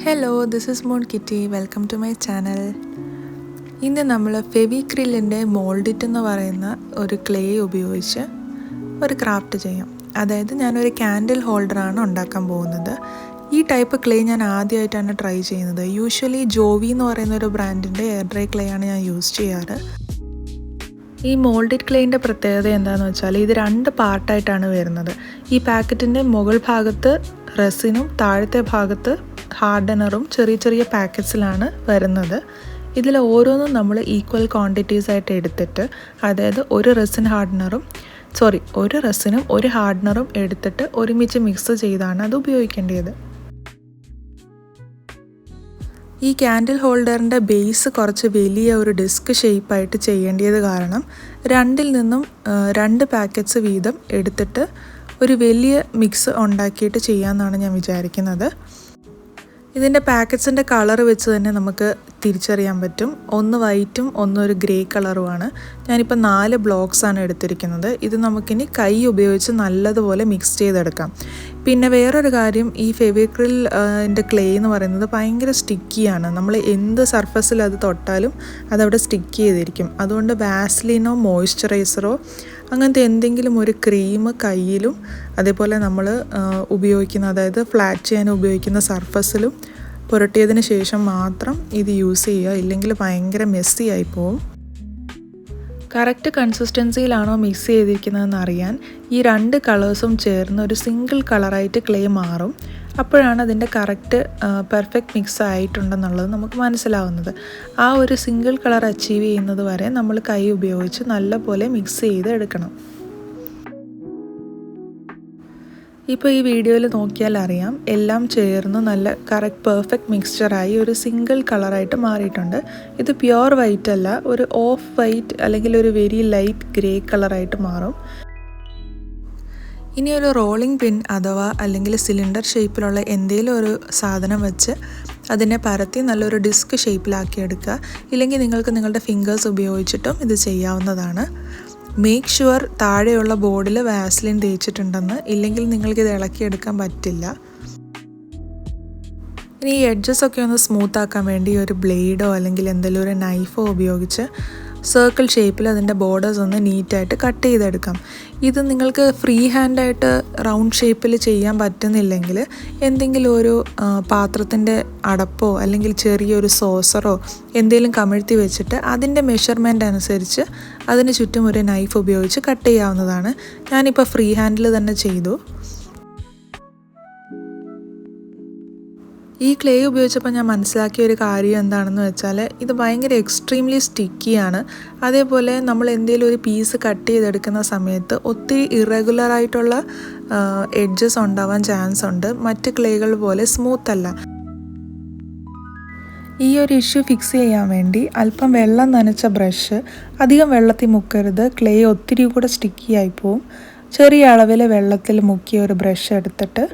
Hello, this is Mon Kitty. Welcome to my channel. ഇന്ന് നമ്മൾ ഫെവിക്രിലിൻ്റെ mould it എന്ന് പറയുന്ന ഒരു ക്ലേ ഉപയോഗിച്ച് ഒരു ക്രാഫ്റ്റ് ചെയ്യാം. അതായത് ഞാനൊരു ക്യാൻഡിൽ ഹോൾഡറാണ് ഉണ്ടാക്കാൻ പോകുന്നത്. ഈ ടൈപ്പ് ക്ലേ ഞാൻ ആദ്യമായിട്ടാണ് ട്രൈ ചെയ്യുന്നത്. യൂഷ്വലി ജോവി എന്ന് പറയുന്ന ഒരു ബ്രാൻഡിൻ്റെ എയർ ഡ്രൈ ക്ലേ ആണ് ഞാൻ യൂസ് ചെയ്യാറ്. ഈ മോൾഡിഡ് ക്ലേൻ്റെ പ്രത്യേകത എന്താണെന്ന് വെച്ചാൽ ഇത് 2 പാർട്ടായിട്ടാണ് വരുന്നത്. ഈ പാക്കറ്റിൻ്റെ മുകൾ ഭാഗത്ത് റെസിനും താഴത്തെ ഭാഗത്ത് ഹാർഡനറും ചെറിയ ചെറിയ പാക്കറ്റ്സിലാണ് വരുന്നത്. ഇതിൽ ഓരോന്നും നമ്മൾ ഈക്വൽ ക്വാണ്ടിറ്റീസ് ആയിട്ട് എടുത്തിട്ട്, അതായത് ഒരു റെസിനും ഒരു ഹാർഡനറും എടുത്തിട്ട് ഒരുമിച്ച് മിക്സ് ചെയ്താണ് അത് ഉപയോഗിക്കേണ്ടത്. ഈ ക്യാൻഡിൽ ഹോൾഡറിൻ്റെ ബേസ് കുറച്ച് വലിയ ഒരു ഡിസ്ക് ഷേപ്പായിട്ട് ചെയ്യേണ്ടത് കാരണം 2 നിന്നും 2 പാക്കറ്റ്സ് വീതം എടുത്തിട്ട് ഒരു വലിയ മിക്സ് ഉണ്ടാക്കിയിട്ട് ചെയ്യാമെന്നാണ് ഞാൻ വിചാരിക്കുന്നത്. ഇതിൻ്റെ പാക്കറ്റ്സിൻ്റെ കളർ വെച്ച് തന്നെ നമുക്ക് തിരിച്ചറിയാൻ പറ്റും. ഒന്ന് വൈറ്റും ഒരു ഗ്രേ കളറുമാണ്. ഞാനിപ്പോൾ 4 ബ്ലോക്സാണ് എടുത്തിരിക്കുന്നത്. ഇത് നമുക്കിനി കൈ ഉപയോഗിച്ച് നല്ലതുപോലെ മിക്സ് ചെയ്തെടുക്കാം. പിന്നെ വേറൊരു കാര്യം, ഈ ഫെവിക്രിലിൻ്റെ ക്ലേ എന്ന് പറയുന്നത് ഭയങ്കര സ്റ്റിക്കിയാണ്. നമ്മൾ എന്ത് സർഫസിൽ അത് തൊട്ടാലും അതവിടെ സ്റ്റിക്ക് ചെയ്തിരിക്കും. അതുകൊണ്ട് വാസ്ലിനോ മോയ്സ്ചറൈസറോ അങ്ങനത്തെ എന്തെങ്കിലും ഒരു ക്രീം കയ്യിലും അതേപോലെ നമ്മൾ ഉപയോഗിക്കുന്ന, അതായത് ഫ്ലാറ്റ് ചെയ്യാൻ ഉപയോഗിക്കുന്ന സർഫസിലും പുരട്ടിയതിന് ശേഷം മാത്രം ഇത് യൂസ് ചെയ്യുക. ഇല്ലെങ്കിൽ ഭയങ്കര മെസ്സി ആയി പോവും. കറക്റ്റ് കൺസിസ്റ്റൻസിയിലാണോ മിക്സ് ചെയ്തിരിക്കുന്നതെന്ന് അറിയാൻ ഈ 2 കളേഴ്സും ചേർന്ന് ഒരു സിംഗിൾ കളറായിട്ട് ക്ലേ മാറും. അപ്പോഴാണ് അതിൻ്റെ കറക്റ്റ് പെർഫെക്റ്റ് മിക്സ് ആയിട്ടുണ്ടെന്നുള്ളത് നമുക്ക് മനസ്സിലാവുന്നത്. ആ ഒരു സിംഗിൾ കളർ അച്ചീവ് ചെയ്യുന്നത് വരെ നമ്മൾ കൈ ഉപയോഗിച്ച് നല്ലപോലെ മിക്സ് ചെയ്ത് എടുക്കണം. ഇപ്പോൾ ഈ വീഡിയോയിൽ നോക്കിയാൽ അറിയാം, എല്ലാം ചേർന്ന് നല്ല കറക്റ്റ് പെർഫെക്റ്റ് മിക്സ്ചറായി ഒരു സിംഗിൾ കളറായിട്ട് മാറിയിട്ടുണ്ട്. ഇത് പ്യുവർ വൈറ്റ് അല്ല, ഒരു ഓഫ് വൈറ്റ് അല്ലെങ്കിൽ ഒരു വെരി ലൈറ്റ് ഗ്രേ കളറായിട്ട് മാറും. ഇനി ഒരു റോളിംഗ് പിൻ അഥവാ അല്ലെങ്കിൽ സിലിണ്ടർ ഷേപ്പിലുള്ള എന്തെങ്കിലും ഒരു സാധനം വെച്ച് അതിനെ പരത്തി നല്ലൊരു ഡിസ്ക് ഷേപ്പിലാക്കി എടുക്കുക. ഇല്ലെങ്കിൽ നിങ്ങൾക്ക് നിങ്ങളുടെ ഫിംഗേഴ്സ് ഉപയോഗിച്ചിട്ടും ഇത് ചെയ്യാവുന്നതാണ്. മേക്ക് ഷുവർ താഴെയുള്ള ബോർഡിൽ വാസ്ലിൻ തേച്ചിട്ടുണ്ടെന്ന്, ഇല്ലെങ്കിൽ നിങ്ങൾക്കിത് ഇളക്കിയെടുക്കാൻ പറ്റില്ല. ഇനി ഈ എഡ്ജസൊക്കെ ഒന്ന് സ്മൂത്ത് ആക്കാൻ വേണ്ടി ഒരു ബ്ലേഡോ അല്ലെങ്കിൽ എന്തെങ്കിലും ഒരു നൈഫോ ഉപയോഗിച്ച് സർക്കിൾ ഷേപ്പിൽ അതിൻ്റെ ബോർഡേഴ്സ് ഒന്ന് നീറ്റായിട്ട് കട്ട് ചെയ്തെടുക്കാം. ഇത് നിങ്ങൾക്ക് ഫ്രീ ഹാൻഡായിട്ട് റൗണ്ട് ഷേപ്പിൽ ചെയ്യാൻ പറ്റുന്നില്ലെങ്കിൽ എന്തെങ്കിലും ഒരു പാത്രത്തിൻ്റെ അടപ്പോ അല്ലെങ്കിൽ ചെറിയൊരു സോസറോ എന്തെങ്കിലും കമിഴ്ത്തി വെച്ചിട്ട് അതിൻ്റെ മെഷർമെൻ്റ് അനുസരിച്ച് അതിന് ചുറ്റും ഒരു നൈഫ് ഉപയോഗിച്ച് കട്ട് ചെയ്യാവുന്നതാണ്. ഞാനിപ്പോൾ ഫ്രീ ഹാൻഡിൽ തന്നെ ചെയ്തു. ഈ ക്ലേ ഉപയോഗിച്ചപ്പോൾ ഞാൻ മനസ്സിലാക്കിയ ഒരു കാര്യം എന്താണെന്ന് വെച്ചാൽ, ഇത് ഭയങ്കര എക്സ്ട്രീംലി സ്റ്റിക്കിയാണ്. അതേപോലെ നമ്മൾ എന്തെങ്കിലും ഒരു പീസ് കട്ട് ചെയ്തെടുക്കുന്ന സമയത്ത് ഒത്തിരി ഇറഗുലറായിട്ടുള്ള എഡ്ജസ് ഉണ്ടാവാൻ ചാൻസ് ഉണ്ട്. മറ്റ് ക്ലേകൾ പോലെ സ്മൂത്ത് അല്ല. ഈ ഒരു ഇഷ്യൂ ഫിക്സ് ചെയ്യാൻ വേണ്ടി അല്പം വെള്ളം നനച്ച ബ്രഷ്, അധികം വെള്ളത്തിൽ മുക്കരുത്, ക്ലേ ഒത്തിരി കൂടെ സ്റ്റിക്കി ആയിപ്പോവും. ചെറിയ അളവിൽ വെള്ളത്തിൽ മുക്കിയ ഒരു ബ്രഷ് എടുത്തിട്ട്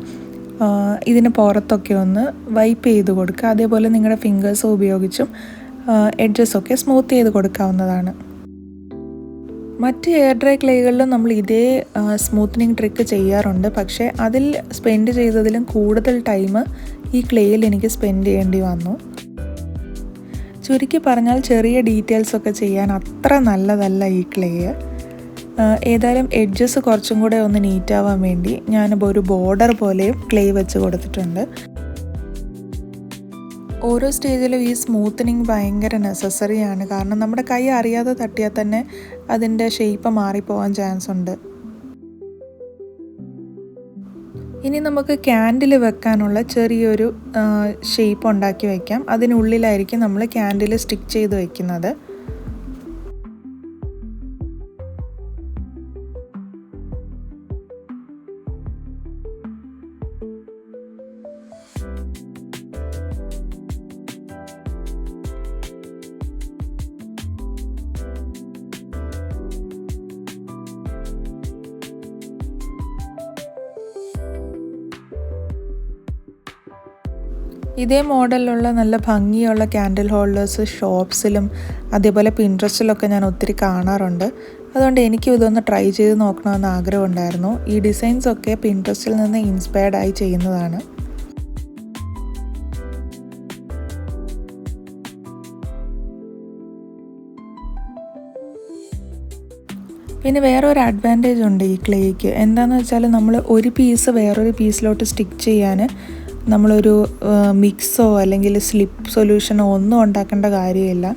ഇതിന് പുറത്തൊക്കെ ഒന്ന് വൈപ്പ് ചെയ്ത് കൊടുക്കുക. അതേപോലെ നിങ്ങളുടെ ഫിംഗേഴ്സ് ഉപയോഗിച്ചും എഡ്ജസൊക്കെ സ്മൂത്ത് ചെയ്ത് കൊടുക്കാവുന്നതാണ്. മറ്റ് എയർ ഡ്രൈ ക്ലേകളിലും നമ്മൾ ഇതേ സ്മൂത്തനിങ് ട്രിക്ക് ചെയ്യാറുണ്ട്. പക്ഷേ അതിൽ സ്പെൻഡ് ചെയ്തതിലും കൂടുതൽ ടൈം ഈ ക്ലേയിൽ എനിക്ക് സ്പെൻഡ് ചെയ്യേണ്ടി വന്നു. ചുരുക്കി പറഞ്ഞാൽ ചെറിയ ഡീറ്റെയിൽസൊക്കെ ചെയ്യാൻ അത്ര നല്ലതല്ല ഈ ക്ലേ. ഏതായാലും എഡ്ജസ് കുറച്ചും കൂടെ ഒന്ന് നീറ്റാവാൻ വേണ്ടി ഞാനിപ്പോൾ ഒരു ബോർഡർ പോലെയും ക്ലേ വെച്ച് കൊടുത്തിട്ടുണ്ട്. ഓരോ സ്റ്റേജിലും ഈ സ്മൂത്തനിങ് ഭയങ്കര നെസസറിയാണ്. കാരണം നമ്മുടെ കൈ അറിയാതെ തട്ടിയാൽ തന്നെ അതിൻ്റെ ഷേപ്പ് മാറിപ്പോവാൻ ചാൻസ് ഉണ്ട്. ഇനി നമുക്ക് ക്യാൻഡിൽ വെക്കാനുള്ള ചെറിയൊരു ഷേപ്പ് ഉണ്ടാക്കി വയ്ക്കാം. അതിനുള്ളിലായിരിക്കും നമ്മൾ ക്യാൻഡിൽ സ്റ്റിക്ക് ചെയ്ത് വയ്ക്കുന്നത്. ഇതേ മോഡലിലുള്ള നല്ല ഭംഗിയുള്ള ക്യാൻഡിൽ ഹോൾഡേഴ്സ് ഷോപ്സിലും അതേപോലെ പിൻട്രസ്റ്റിലൊക്കെ ഞാൻ ഒത്തിരി കാണാറുണ്ട്. അതുകൊണ്ട് എനിക്കും ഇതൊന്ന് ട്രൈ ചെയ്ത് നോക്കണമെന്ന് ആഗ്രഹമുണ്ടായിരുന്നു. ഈ ഡിസൈൻസൊക്കെ പിൻട്രസ്റ്റിൽ നിന്ന് ഇൻസ്പയർഡ് ആയി ചെയ്യുന്നതാണ്. പിന്നെ വേറൊരു അഡ്വാൻറ്റേജ് ഉണ്ട് ഈ ക്ലേയ്ക്ക്. എന്താണെന്ന് വെച്ചാൽ നമ്മൾ ഒരു പീസ് വേറൊരു പീസിലോട്ട് സ്റ്റിക്ക് ചെയ്യാൻ നമ്മളൊരു മിക്സോ അല്ലെങ്കിൽ സ്ലിപ്പ് സൊല്യൂഷനോ ഒന്നും ഉണ്ടാക്കേണ്ട കാര്യമില്ല.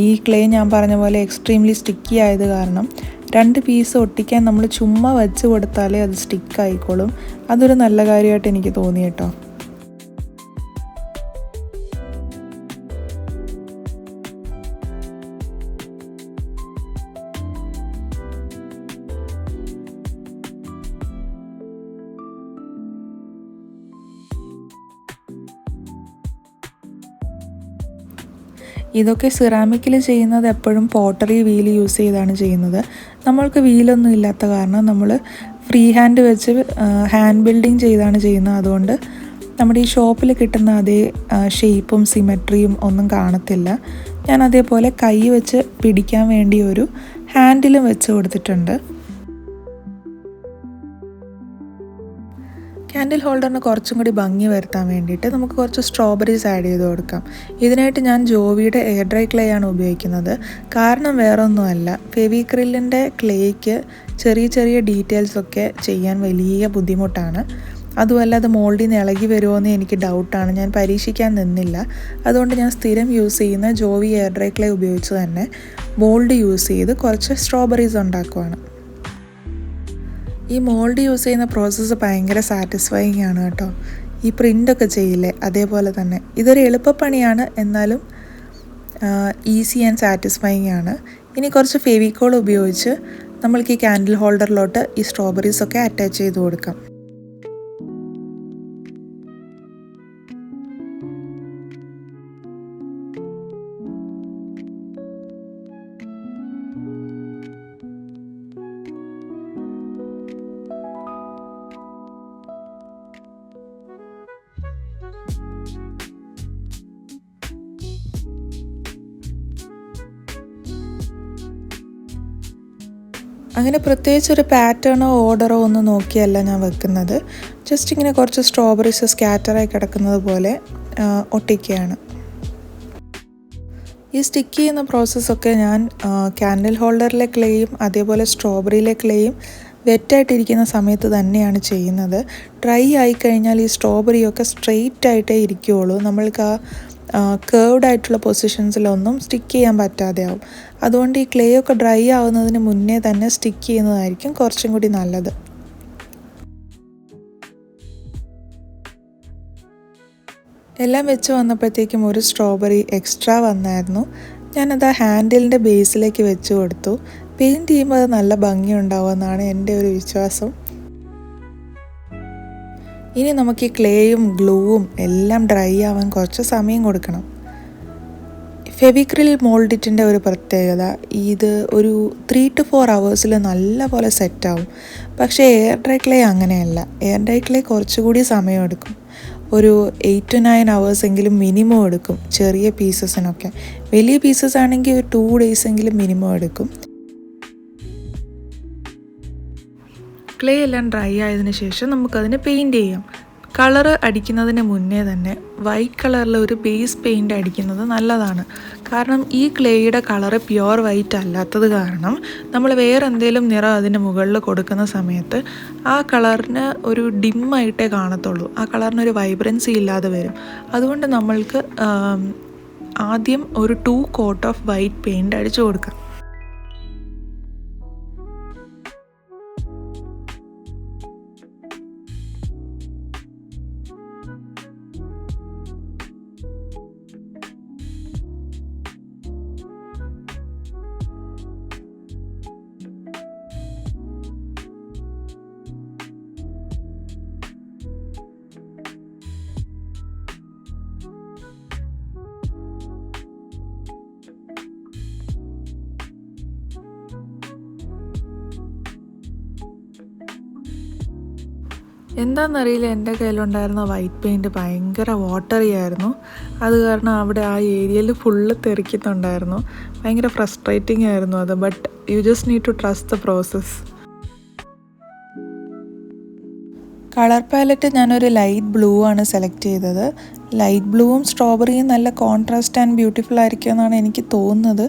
ഈ ക്ലേ ഞാൻ പറഞ്ഞ പോലെ എക്സ്ട്രീംലി സ്റ്റിക്കി ആയത് കാരണം 2 പീസ് ഒട്ടിക്കാൻ നമ്മൾ ചുമ്മാ വെച്ച് കൊടുത്താലേ അത് സ്റ്റിക്കായിക്കോളും. അതൊരു നല്ല കാര്യമായിട്ട് എനിക്ക് തോന്നി കേട്ടോ. ഇതൊക്കെ സിറാമിക്കിൽ ചെയ്യുന്നത് എപ്പോഴും പോട്ടറി വീല് യൂസ് ചെയ്താണ് ചെയ്യുന്നത്. നമ്മൾക്ക് വീലൊന്നും ഇല്ലാത്ത കാരണം നമ്മൾ ഫ്രീ ഹാൻഡ് വെച്ച് ഹാൻഡ് ബിൽഡിങ് ചെയ്താണ് ചെയ്യുന്നത്. അതുകൊണ്ട് നമ്മുടെ ഈ ഷോപ്പിൽ കിട്ടുന്ന അതേ ഷേപ്പും സിമെട്രിയും ഒന്നും കാണത്തില്ല. ഞാൻ അതേപോലെ കൈ വെച്ച് പിടിക്കാൻ വേണ്ടി ഒരു ഹാൻഡിലും വെച്ച് കൊടുത്തിട്ടുണ്ട്. ക്യാൻഡിൽ ഹോൾഡറിന് കുറച്ചും കൂടി ഭംഗി വരുത്താൻ വേണ്ടിയിട്ട് നമുക്ക് കുറച്ച് സ്ട്രോബെറീസ് ആഡ് ചെയ്ത് കൊടുക്കാം. ഇതിനായിട്ട് ഞാൻ ജോവിയുടെ എയർ ഡ്രൈ ക്ലേ ആണ് ഉപയോഗിക്കുന്നത്. കാരണം വേറൊന്നുമല്ല, ഫെവിക്രിലിൻ്റെ ക്ലേയ്ക്ക് ചെറിയ ചെറിയ ഡീറ്റെയിൽസൊക്കെ ചെയ്യാൻ വലിയ ബുദ്ധിമുട്ടാണ്. അതുമല്ല അത് മോൾഡിൽ നിന്ന് ഇളകി വരുമോ എന്ന് എനിക്ക് ഡൗട്ടാണ്. ഞാൻ പരീക്ഷിക്കാൻ നിന്നില്ല. അതുകൊണ്ട് ഞാൻ സ്ഥിരം യൂസ് ചെയ്യുന്ന ജോവി എയർ ഡ്രൈ ക്ലേ ഉപയോഗിച്ച് തന്നെ മോൾഡ് യൂസ് ചെയ്ത് കുറച്ച് സ്ട്രോബെറീസ് ഉണ്ടാക്കുവാണ്. ഈ മോൾഡ് യൂസ് ചെയ്യുന്ന പ്രോസസ്സ് ഭയങ്കര സാറ്റിസ്ഫൈയിങ് ആണ് കേട്ടോ. ഈ പ്രിൻ്റൊക്കെ ചെയ്യില്ലേ, അതേപോലെ തന്നെ ഇതൊരു എളുപ്പപ്പണിയാണ്, എന്നാലും ഈസി ആൻഡ് സാറ്റിസ്ഫൈയിങ് ആണ്. ഇനി കുറച്ച് ഫെവിക്കോൾ ഉപയോഗിച്ച് നമ്മൾക്ക് ഈ ക്യാൻഡിൽ ഹോൾഡറിലോട്ട് ഈ സ്ട്രോബെറീസൊക്കെ അറ്റാച്ച് ചെയ്ത് കൊടുക്കാം. അങ്ങനെ പ്രത്യേകിച്ചൊരു പാറ്റേണോ ഓർഡറോ ഒന്നും നോക്കിയല്ല ഞാൻ വെക്കുന്നത്. ജസ്റ്റ് ഇങ്ങനെ കുറച്ച് സ്ട്രോബെറീസ് സ്കാറ്ററായി കിടക്കുന്നത് പോലെ ഒട്ടിക്കുകയാണ്. ഈ സ്റ്റിക്ക് ചെയ്യുന്ന പ്രോസസ്സൊക്കെ ഞാൻ ക്യാൻഡിൽ ഹോൾഡറിലെ ക്ലേയും അതേപോലെ സ്ട്രോബെറിയിലെ ക്ലേയും വെറ്റായിട്ടിരിക്കുന്ന സമയത്ത് തന്നെയാണ് ചെയ്യുന്നത്. ഡ്രൈ ആയിക്കഴിഞ്ഞാൽ ഈ സ്ട്രോബെറിയൊക്കെ സ്ട്രെയിറ്റ് ആയിട്ടേ ഇരിക്കുകയുള്ളൂ. നമ്മൾക്ക് കേർവ്ഡ് ആയിട്ടുള്ള പൊസിഷൻസിലൊന്നും സ്റ്റിക്ക് ചെയ്യാൻ പറ്റാതെ ആവും. അതുകൊണ്ട് ഈ ക്ലേ ഒക്കെ ഡ്രൈ ആവുന്നതിന് മുന്നേ തന്നെ സ്റ്റിക്ക് ചെയ്യുന്നതായിരിക്കും കുറച്ചും കൂടി നല്ലത്. എല്ലാം വെച്ച് വന്നപ്പോഴത്തേക്കും ഒരു സ്ട്രോബെറി എക്സ്ട്രാ വന്നായിരുന്നു. ഞാനത് ആ ഹാൻഡിലിൻ്റെ ബേസിലേക്ക് വെച്ച് കൊടുത്തു. പെയിൻറ്റ് ചെയ്യുമ്പോൾ അത് നല്ല ഭംഗിയുണ്ടാവുമെന്നാണ് എൻ്റെ ഒരു വിശ്വാസം. ഇനി നമുക്ക് ഈ ക്ലേയും ഗ്ലൂവും എല്ലാം ഡ്രൈ ആവാൻ കുറച്ച് സമയം കൊടുക്കണം. ഫെവിക്രിൽ മോൾഡിറ്റിൻ്റെ ഒരു പ്രത്യേകത, ഇത് ഒരു 3 to 4 hours നല്ല പോലെ സെറ്റാവും. പക്ഷേ എയർ ഡ്രൈ ക്ലേ അങ്ങനെയല്ല. എയർ ഡ്രൈ ക്ലേ കുറച്ചുകൂടി സമയമെടുക്കും. ഒരു 8 to 9 hours എങ്കിലും മിനിമം എടുക്കും ചെറിയ പീസസിനൊക്കെ. വലിയ പീസസ് ആണെങ്കിൽ ഒരു 2 days എങ്കിലും മിനിമം എടുക്കും. ക്ലേ എല്ലാം ഡ്രൈ ആയതിനു ശേഷം നമുക്കതിന് പെയിൻറ്റ് ചെയ്യാം. കളറ് അടിക്കുന്നതിന് മുന്നേ തന്നെ വൈറ്റ് കളറിൽ ഒരു ബേസ് പെയിൻറ്റ് അടിക്കുന്നത് നല്ലതാണ്. കാരണം ഈ ക്ലേയുടെ കളറ് പ്യുവർ വൈറ്റ് അല്ലാത്തത് കാരണം നമ്മൾ വേറെ എന്തെങ്കിലും നിറം അതിന് മുകളിൽ കൊടുക്കുന്ന സമയത്ത് ആ കളറിന് ഒരു ഡിമ്മായിട്ടേ കാണത്തുള്ളൂ. ആ കളറിനൊരു വൈബ്രൻസി ഇല്ലാതെ വരും. അതുകൊണ്ട് നമ്മൾക്ക് ആദ്യം ഒരു 2 coat ഓഫ് വൈറ്റ് പെയിൻറ്റ് അടിച്ചു കൊടുക്കാം. എന്താണെന്നറിയില്ല, എൻ്റെ കയ്യിലുണ്ടായിരുന്ന വൈറ്റ് പെയിൻറ്റ് ഭയങ്കര വാട്ടറി ആയിരുന്നു. അത് കാരണം അവിടെ ആ ഏരിയയിൽ ഫുള്ള് തെറിക്കുന്നുണ്ടായിരുന്നു. ഭയങ്കര ഫ്രസ്ട്രേറ്റിംഗ് ആയിരുന്നു അത്. But you just need to trust the process. Colour palette ഞാനൊരു ലൈറ്റ് ബ്ലൂ ആണ് സെലക്ട് ചെയ്തത്. ലൈറ്റ് ബ്ലൂവും സ്ട്രോബെറിയും നല്ല കോൺട്രാസ്റ്റ് ആൻഡ് ബ്യൂട്ടിഫുൾ ആയിരിക്കും എന്നാണ് എനിക്ക് തോന്നുന്നത്.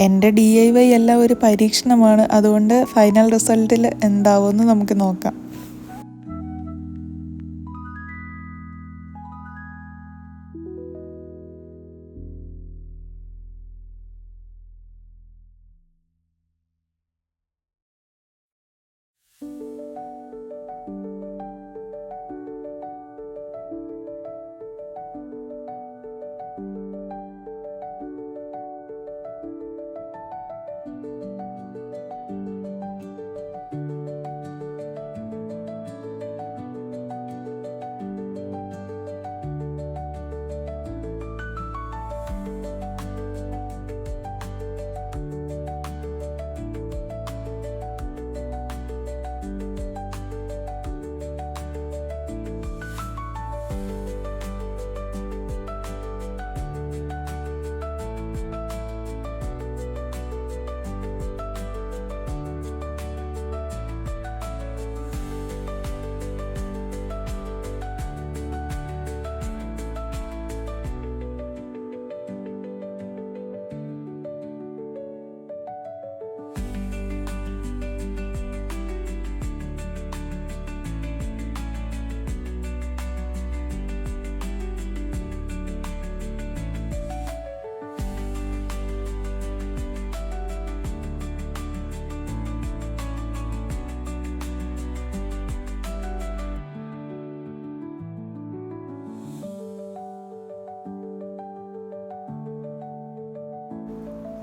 എൻ്റെ DIY എല്ലാം ഒരു പരീക്ഷണമാണ്. അതുകൊണ്ട് ഫൈനൽ റിസൾട്ടിൽ എന്താവുമെന്ന് നമുക്ക് നോക്കാം.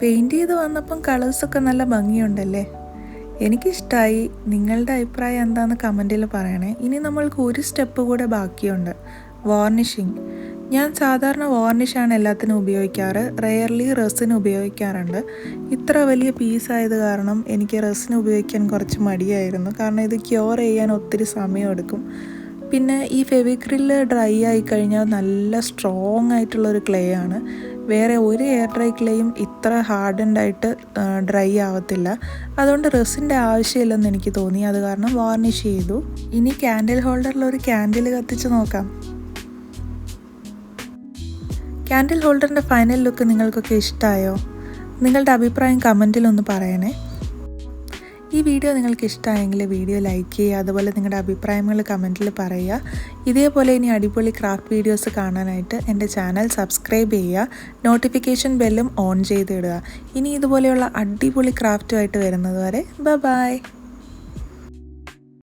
പെയിൻറ്റ് ചെയ്ത് വന്നപ്പം കളേഴ്സൊക്കെ നല്ല ഭംഗിയുണ്ടല്ലേ? എനിക്കിഷ്ടമായി. നിങ്ങളുടെ അഭിപ്രായം എന്താണെന്ന് കമൻറ്റിൽ പറയണേ. ഇനി നമ്മൾക്ക് ഒരു സ്റ്റെപ്പ് കൂടെ ബാക്കിയുണ്ട്, വാർണിഷിങ്. ഞാൻ സാധാരണ വാർണിഷാണ് എല്ലാത്തിനും ഉപയോഗിക്കാറ്. റെയർലി റെസിൻ ഉപയോഗിക്കാറുണ്ട്. ഇത്ര വലിയ പീസായത് കാരണം എനിക്ക് റെസിൻ ഉപയോഗിക്കാൻ കുറച്ച് മടിയായിരുന്നു. കാരണം ഇത് ക്യൂർ ചെയ്യാൻ ഒത്തിരി സമയമെടുക്കും. പിന്നെ ഈ ഫെവിക്രിൽ ഡ്രൈ ആയിക്കഴിഞ്ഞാൽ നല്ല സ്ട്രോങ് ആയിട്ടുള്ളൊരു ക്ലേ ആണ്. വേറെ ഒരു എയർ ഡ്രൈ ക്ലേയും ഇത്ര ഹാർഡൻഡായിട്ട് ഡ്രൈ ആവത്തില്ല. അതുകൊണ്ട് റെസിൻ്റെ ആവശ്യമില്ലെന്ന് എനിക്ക് തോന്നി. അത് കാരണം വാർണിഷ് ചെയ്തു. ഇനി ക്യാൻഡിൽ ഹോൾഡറിൽ ഒരു ക്യാൻഡിൽ കത്തിച്ച് നോക്കാം. ക്യാൻഡിൽ ഹോൾഡറിൻ്റെ ഫൈനൽ ലുക്ക് നിങ്ങൾക്കൊക്കെ ഇഷ്ടമായോ? നിങ്ങളുടെ അഭിപ്രായം കമൻറ്റിലൊന്ന് പറയണേ. ഈ വീഡിയോ നിങ്ങൾക്ക് ഇഷ്ടമായെങ്കിൽ വീഡിയോ ലൈക്ക് ചെയ്യുക. അതുപോലെ നിങ്ങളുടെ അഭിപ്രായങ്ങൾ കമൻറ്റിൽ പറയുക. ഇതേപോലെ ഇനി അടിപൊളി ക്രാഫ്റ്റ് വീഡിയോസ് കാണാനായിട്ട് എൻ്റെ ചാനൽ സബ്സ്ക്രൈബ് ചെയ്യുക. നോട്ടിഫിക്കേഷൻ ബെല്ലും ഓൺ ചെയ്തിടുക. ഇനി ഇതുപോലെയുള്ള അടിപൊളി ക്രാഫ്റ്റുമായിട്ട് വരുന്നത് വരെ ബൈ.